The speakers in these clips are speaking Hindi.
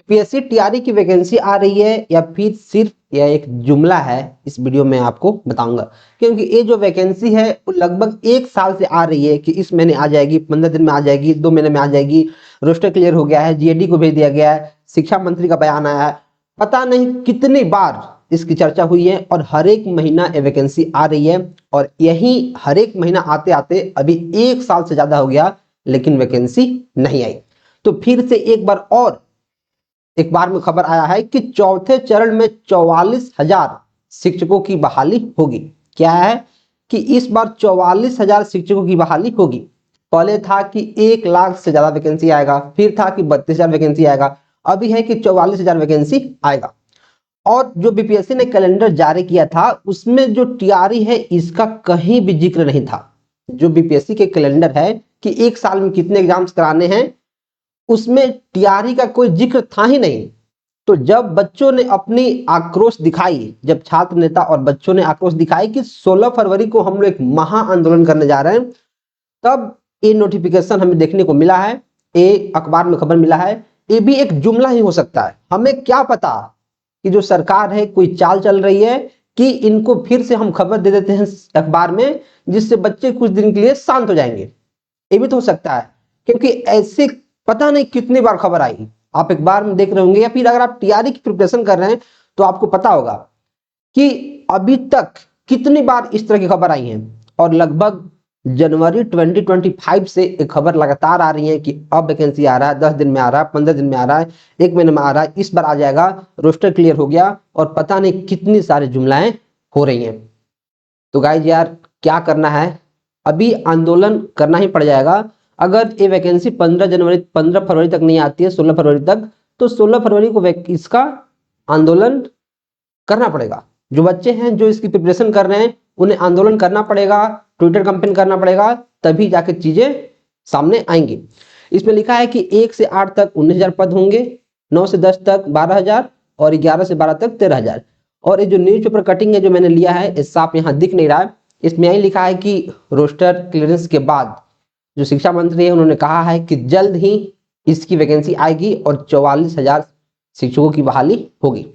पीएससी टीआरई की वैकेंसी आ रही है या फिर सिर्फ यह एक जुमला है, इस वीडियो में आपको बताऊंगा। क्योंकि ये जो वैकेंसी है वो लगभग 1 साल से आ रही है कि इस महीने आ जाएगी, 15 दिन में आ जाएगी, 2 महीने में आ जाएगी। रोस्टर क्लियर हो गया है, जीएडी को भेज दिया गया है, शिक्षा मंत्री का बयान आया है, पता नहीं कितनी बार इसकी चर्चा हुई है और हर एक महीना ये वैकेंसी आ रही है। और यही हर एक महीना आते आते अभी 1 साल से ज्यादा हो गया, लेकिन वैकेंसी नहीं आई। तो फिर से एक बार में खबर आया है कि चौथे चरण में 44,000 शिक्षकों की बहाली होगी। क्या है कि इस बार 44,000 शिक्षकों की बहाली होगी। पहले था कि 1 लाख से ज्यादा वैकेंसी आएगा, फिर था कि 32,000 वैकेंसी आएगा, अभी है कि 44,000 वैकेंसी आएगा। और जो बीपीएससी ने कैलेंडर जारी किया था उसमें जो टीआरई है इसका कहीं भी जिक्र नहीं था। जो बीपीएससी के कैलेंडर है कि 1 साल में कितने एग्जाम्स कराने हैं, उसमें टीआरई का कोई जिक्र था ही नहीं। तो जब बच्चों ने अपनी आक्रोश दिखाई, जब छात्र नेता और बच्चों ने आक्रोश दिखाई कि 16 फरवरी को हम लोग एक महा आंदोलन करने जा रहे हैं, तब ये नोटिफिकेशन हमें देखने को मिला है, ये अखबार में खबर मिला है। ये भी एक जुमला ही हो सकता है, हमें क्या पता कि जो सरकार है कोई चाल चल रही है कि इनको फिर से हम खबर दे देते हैं अखबार में, जिससे बच्चे कुछ दिन के लिए शांत हो जाएंगे। ये भी तो हो सकता है, क्योंकि ऐसे पता नहीं कितनी बार खबर आई, आप एक बार में देख रहे होंगे, या फिर अगर आप टीआरई की प्रिपरेशन कर रहे हैं तो आपको पता होगा कि अभी तक कितनी बार इस तरह की खबर आई है। और लगभग जनवरी 2025 से एक खबर लगातार आ रही है कि अब वैकेंसी आ रहा है, 10 दिन में आ रहा है, 15 दिन में आ रहा है, 1 महीने में आ रहा है, इस बार आ जाएगा, रोस्टर क्लियर हो गया, और पता नहीं कितनी सारी जुमलाएं हो रही हैं। तो गाइज यार क्या करना है, अभी आंदोलन करना ही पड़ जाएगा। अगर ये वैकेंसी 15 फरवरी तक नहीं आती है, 16 फरवरी तक, तो 16 फरवरी को इसका आंदोलन करना पड़ेगा। जो बच्चे हैं जो इसकी प्रिपरेशन कर रहे हैं उन्हें आंदोलन करना पड़ेगा, ट्विटर कैंपेन करना पड़ेगा, तभी जाके चीजें सामने आएंगी। इसमें लिखा है कि 1 से 8 तक 19,000 पद होंगे, 9 से 10 तक 12,000 और 11 से 12 तक 13,000। और ये जो न्यूज़पेपर कटिंग है जो मैंने लिया है, ये साफ यहाँ दिख नहीं रहा है, इसमें यही लिखा है कि रोस्टर क्लियरेंस के बाद जो शिक्षा मंत्री है उन्होंने कहा है कि जल्द ही इसकी वैकेंसी आएगी और 44,000 शिक्षकों की बहाली होगी।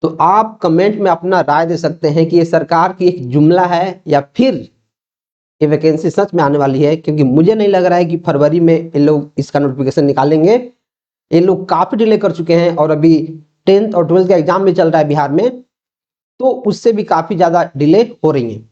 तो आप कमेंट में अपना राय दे सकते हैं कि ये सरकार की एक जुमला है या फिर ये वैकेंसी सच में आने वाली है। क्योंकि मुझे नहीं लग रहा है कि फरवरी में ये लोग इसका नोटिफिकेशन निकालेंगे। ये लोग काफी डिले कर चुके हैं और अभी 10th और 12th का एग्जाम भी चल रहा है बिहार में, तो उससे भी काफी ज्यादा डिले हो रही है।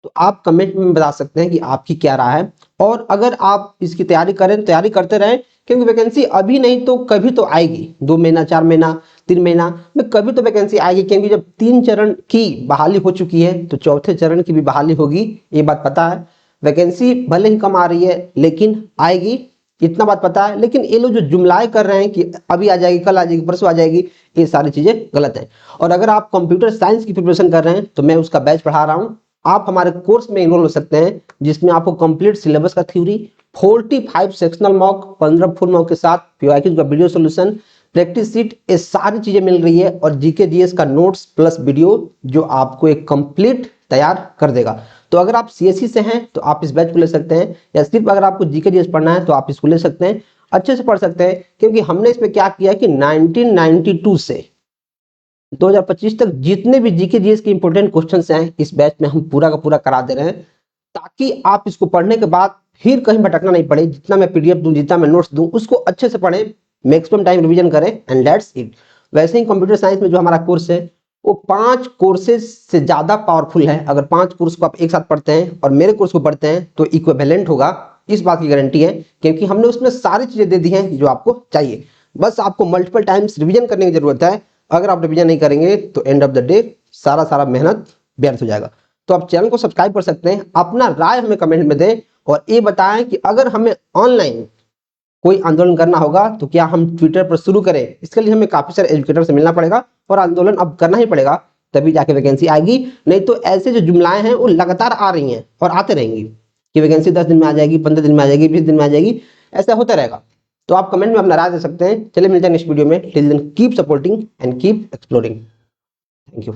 तो आप कमेंट में बता सकते हैं कि आपकी क्या राय है। और अगर आप इसकी तैयारी करें, तैयारी करते रहें, क्योंकि वैकेंसी अभी नहीं तो कभी तो आएगी, 2 महीना, 4 महीना, 3 महीना में कभी तो वैकेंसी आएगी। क्योंकि जब 3 चरण की बहाली हो चुकी है तो चौथे चरण की भी बहाली होगी, ये बात पता है। वैकेंसी भले ही कम आ रही है लेकिन आएगी, इतना बात पता है। लेकिन ये लोग जो जुमलाए कर रहे हैं कि अभी आ जाएगी, कल आ जाएगी, परसों आ जाएगी, ये सारी चीजें गलत है। और अगर आप कंप्यूटर साइंस की प्रिपरेशन कर रहे हैं तो मैं उसका बैच पढ़ा रहा हूँ, आप हमारे कोर्स में इनरोल हो सकते हैं, जिसमें आपको कंप्लीट सिलेबस का theory, 45 sectional mock, 15 full mock के साथ पीवाईक्यू का वीडियो सॉल्यूशन, प्रैक्टिस सीट, ये सारी चीजें मिल रही है। और जीके जीएस का नोट्स प्लस वीडियो जो आपको एक कंप्लीट तैयार कर देगा। तो अगर आप सीएससी से हैं तो आप इस बैच को ले सकते हैं, या सिर्फ अगर आपको जीके जीएस पढ़ना है तो आप इसको ले सकते हैं, अच्छे से पढ़ सकते हैं। क्योंकि हमने इसमें क्या किया कि 1992 से 2025 तक जितने भी जीके जीएस के इंपॉर्टेंट क्वेश्चंस हैं इस बैच में हम पूरा का पूरा करा दे रहे हैं, ताकि आप इसको पढ़ने के बाद फिर कहीं भटकना नहीं पड़े। जितना मैं पीडीएफ दूं, जितना मैं नोट्स दूं, उसको अच्छे से पढ़ें, मैक्सिमम टाइम रिवीजन करें, एंड दैट्स इट। वैसे ही कंप्यूटर साइंस में जो हमारा कोर्स है वो 5 कोर्सेज से ज्यादा पावरफुल है। अगर 5 कोर्स को आप एक साथ पढ़ते हैं और मेरे कोर्स को पढ़ते हैं तो इक्विवेलेंट होगा, इस बात की गारंटी है। क्योंकि हमने उसमें सारी चीजें दे दी हैं जो आपको चाहिए, बस आपको मल्टीपल टाइम्स रिविजन करने की जरूरत है। अगर आप रिविजन नहीं करेंगे तो एंड ऑफ द डे सारा मेहनत व्यर्थ हो जाएगा। तो आप चैनल को सब्सक्राइब कर सकते हैं, अपना राय हमें कमेंट में दें, और ये बताएं कि अगर हमें ऑनलाइन कोई आंदोलन करना होगा तो क्या हम ट्विटर पर शुरू करें। इसके लिए हमें काफी सारे एजुकेटर से मिलना पड़ेगा और आंदोलन अब करना ही पड़ेगा, तभी जाके वैकेंसी आएगी। नहीं तो ऐसे जो जुमलाएं हैं वो लगातार आ रही हैं और आते रहेंगी कि वैकेंसी 10 दिन में आ जाएगी, 15 दिन में आ जाएगी, 20 दिन में आ जाएगी, ऐसा होता रहेगा। तो आप कमेंट में अपना राय दे सकते हैं। चलिए मिलते हैं नेक्स्ट वीडियो में। Till then keep supporting and keep exploring. Thank you.